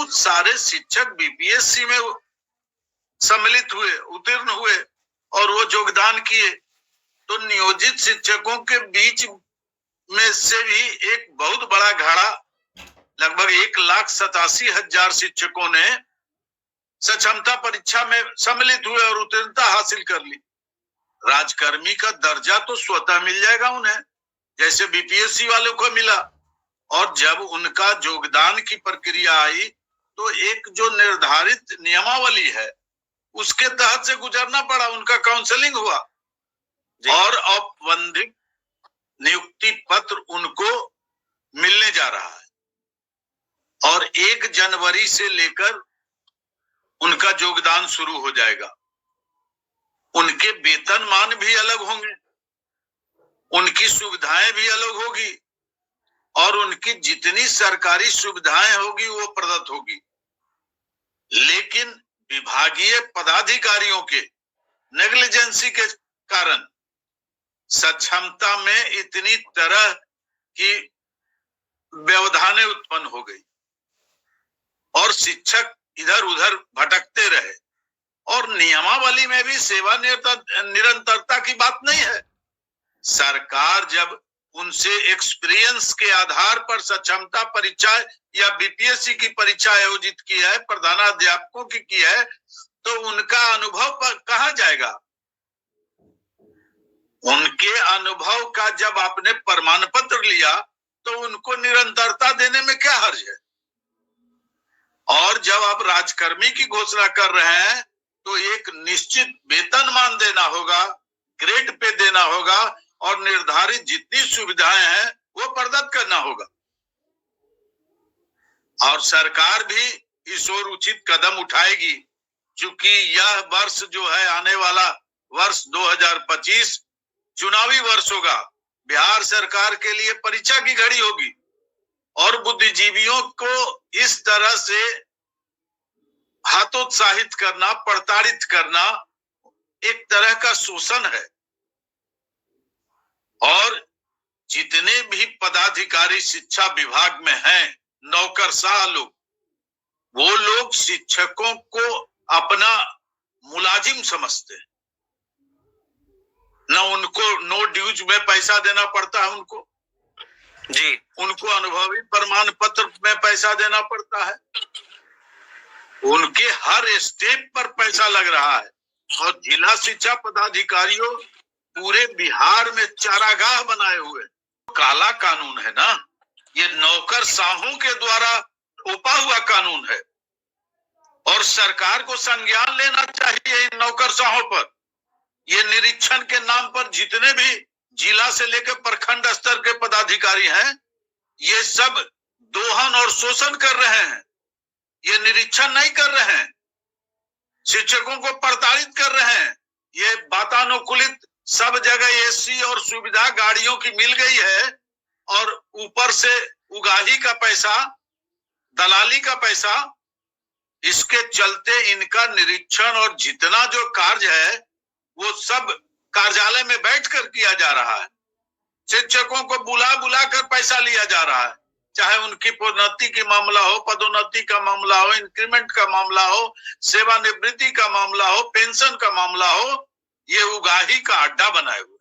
बहुत सारे शिक्षक बीपीएससी में सम्मिलित हुए, उत्तीर्ण हुए और वो योगदान किए। तो नियोजित शिक्षकों के बीच में से भी एक बहुत बड़ा घड़ा, लगभग 1,87,000 शिक्षकों ने सक्षमता परीक्षा में सम्मिलित हुए और उत्तीर्णता हासिल कर ली। राजकर्मी का दर्जा तो स्वतः मिल जाएगा उन्हें, जैसे बीपीएससी वालों को मिला। और जब उनका योगदान की प्रक्रिया आई तो एक जो निर्धारित नियमावली है उसके तहत से गुजरना पड़ा, उनका काउंसलिंग हुआ और औपबंधिक नियुक्ति पत्र उनको मिलने जा रहा है और 1 जनवरी से लेकर उनका योगदान शुरू हो जाएगा। उनके वेतनमान भी अलग होंगे, उनकी सुविधाएं भी अलग होगी और उनकी जितनी सरकारी सुविधाएं होगी वो प्रदत्त होगी। लेकिन विभागीय पदाधिकारियों के नेग्लिजेंसी के कारण सक्षमता में इतनी तरह की व्यवधानें उत्पन्न हो गई और शिक्षक इधर उधर भटकते रहे। और नियमावली में भी सेवा निरंतरता की बात नहीं है। सरकार जब उनसे एक्सपीरियंस के आधार पर सक्षमता परीक्षा या बीपीएससी की परीक्षा आयोजित की है, प्रधानाध्यापकों की है, तो उनका अनुभव कहाँ जाएगा? उनके अनुभव का जब आपने प्रमाण पत्र लिया तो उनको निरंतरता देने में क्या हर्ज है? और जब आप राजकर्मी की घोषणा कर रहे हैं तो एक निश्चित वेतनमान देना होगा, ग्रेड पे देना होगा और निर्धारित जितनी सुविधाएं हैं वो प्रदत्त करना होगा। और सरकार भी इस ओर उचित कदम उठाएगी, क्योंकि यह वर्ष जो है, आने वाला वर्ष 2025 चुनावी वर्ष होगा। बिहार सरकार के लिए परीक्षा की घड़ी होगी और बुद्धिजीवियों को इस तरह से हतोत्साहित करना, प्रताड़ित करना एक तरह का शोषण है। और जितने भी पदाधिकारी शिक्षा विभाग में हैं, नौकरशाह लोग, वो लोग शिक्षकों को अपना मुलाजिम समझते हैं। न उनको नो ड्यूज में पैसा देना पड़ता है उनको अनुभवी प्रमाण पत्र में पैसा देना पड़ता है, उनके हर स्टेप पर पैसा लग रहा है। और जिला शिक्षा पदाधिकारियों पूरे बिहार में चारागाह बनाए हुए। काला कानून है ना, ये नौकरशाहों के द्वारा थोपा हुआ कानून है और सरकार को संज्ञान लेना चाहिए इन नौकरशाहों पर। ये निरीक्षण के नाम पर जितने भी जिला से लेकर प्रखंड स्तर के पदाधिकारी हैं, ये सब दोहन और शोषण कर रहे हैं। ये निरीक्षण नहीं कर रहे हैं, शिक्षकों को प्रताड़ित कर रहे हैं। ये वातानुकूलित सब जगह एसी और सुविधा गाड़ियों की मिल गई है और ऊपर से उगाही का पैसा, दलाली का पैसा, इसके चलते इनका निरीक्षण और जितना जो कार्य है वो सब कार्यालय में बैठकर किया जा रहा है। शिक्षकों को बुला बुला कर पैसा लिया जा रहा है, चाहे उनकी प्रोन्नति की मामला हो, पदोन्नति का मामला हो, इंक्रीमेंट का मामला हो, सेवानिवृत्ति का मामला हो, पेंशन का मामला हो, ये उगाही का अड्डा बनाए हुए।